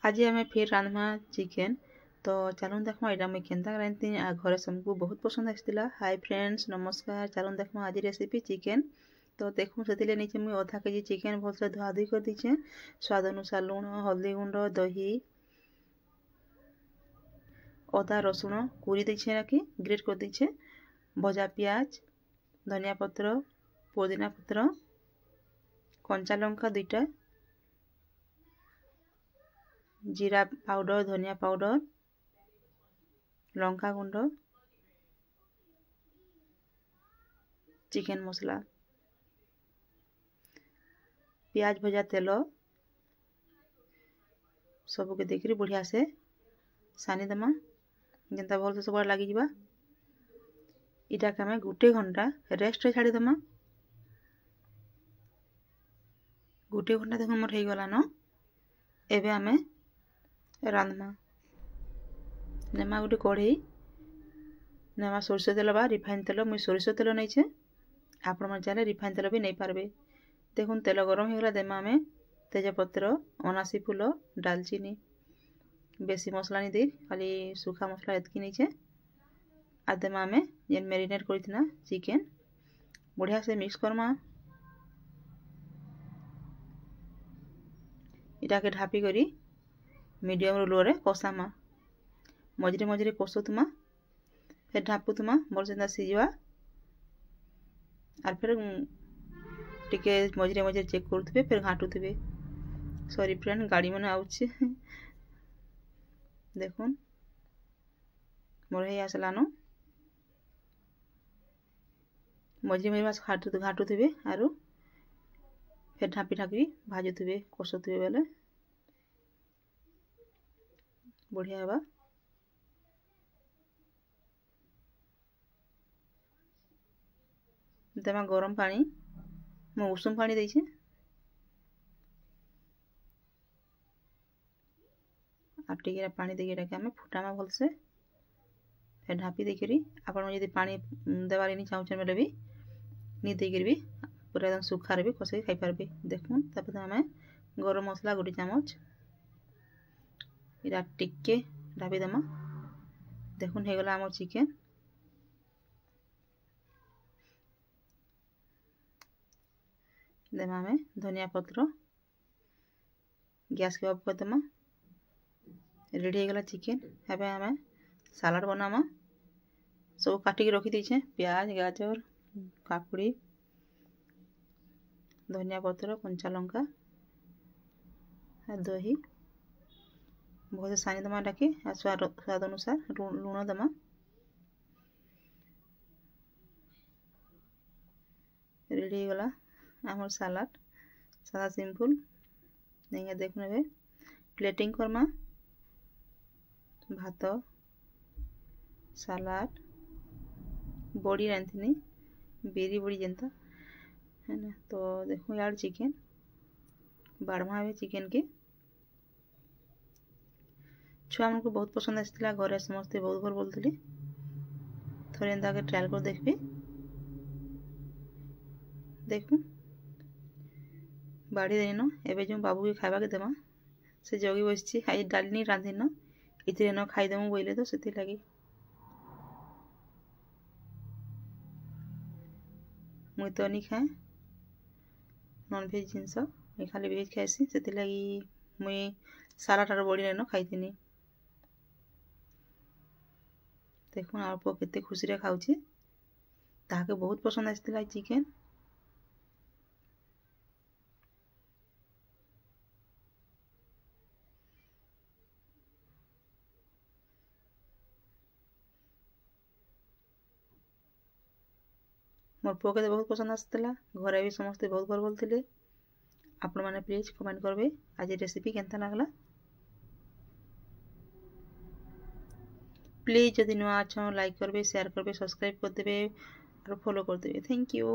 आज आम फिर रांधमा चिकेन। तो चलून देखमा यहाँ मुझे केन्ता रांधती आ घरे सबको बहुत पसंद आसला। हाय फ्रेंड्स नमस्कार। चलून देखमा आज रेसिपी चिकेन। तो देखूँ से नीचे मुझे अधा केजी चिकेन भलसे धुआ धुई कर दीचे। स्वाद अनुसार लुण हल्दी गुंड दही अदा रसुण कुरी दीचे रखी ग्रेट कर दीचे। भजा पियाज धनिया पत्र पुदीना पत्र कंचा लंका दुईटा जीरा पाउडर धनिया पाउडर लंका गुंड चिकेन मसला पियाज भजा तेल सबके देखिए बढ़िया से सानी दमा जेनता भल से सब लगी जा। इटा के गोटे घंटा रेस्ट रे छाड़ी दमा। गोटे घंटा देख मोर हो गलान। एबे आमे रांधमा नेमा गोटे कढ़ई नेमा सोरिष तेल बा रिफाइन तेल मुझे सोरिष तेल नहीं आपण मन चाहे रिफाइन तेल भी नहीं पारबे। देखुन तेल गरम होगा देमा आमे तेजपत्र अनासी फूल डालचीनी बेसी मसला नहीं दी खाली सूखा मसला एतकी नहीं आ देमा आमे जेन मेरिनेट करथिना चिकेन बढ़िया से मिक्स करमा। इटा के ढापी करी मीडियम रो लो रे कषामा मझे मझे कषुमा फिर ढापुमा भल से सीझा आर फिर टिके मझे मझे चेक करुवे फिर घाटुवे। सॉरी फ्रेंड गाड़ी मैंने आउचे देखुन मोर ही आसलान मझे मझे घाटुवे आरु फिर ढापी ढापी भाजुवे कषुवे बेले बढ़िया बा। देमा गरम पानी मु उषुम पानी देइछे आ टिके पानी देके आमे फुटामा भलसे फिर ढापी देकरी आपण यदि पानी देवार नहीं चाहूँ बेले भी नहीं देकर भी पूरा एकदम सुखार भी कषे खाई पारबे। देखुन तापर आमे गरम मसला गोटे चामच इरा टिके ढापी देमा। देखुन हो गला आम चिकेन देमा आमे धनिया पत्र गैस के ऑफ कर देमा। रेडी हो गला चिकेन। एबे आमे सलाड बनामा सब काटिक रखी दीछे प्याज गाजर काकुड़ी धनिया पत्र कंचा लंका दही बहुत सानी दमा डाके स्वाद अनुसार लुण दमा। रेडी हो गला आमर सलाड सादा सिंपल नहीं देखने बे प्लेटिंग करमा भात सलाड बड़ी रांधनी बेरी बड़ी जनता है ना। तो देखो यार चिकेन बाड़मा चिकेन के छुआ मन को बहुत पसंद आसला घरे समस्ते बहुत भल बोलते थोड़े एंता के ट्रायल कर देखबे। देखू बाड़ी देन एवं जो बाबू के खावा के देमा से जगी बस आज डाली नहीं रांधिन इतने न खाईदेमु बोले तो से लगी मुई तो नहीं खाए नॉनभेज जिनस मुई खाली भेज खाएसी से लगी मुई सालाड आर बड़ी न खाई। देखो अल्प केते खुशी रे खाऊची ताके बहुत पसंद आसला चिकेन। मोर पुओ के बहुत पसंद आसला घरे भी समस्ते बहुत भल बोलते। आपण मैंने प्लीज कमेंट करबे आज रेसिपी केनता लागला। प्लीज जदि नुआ अच्छा लाइक करबे शेयर करबे सब्सक्राइब कर देबे और फॉलो कर देबे। Thank you.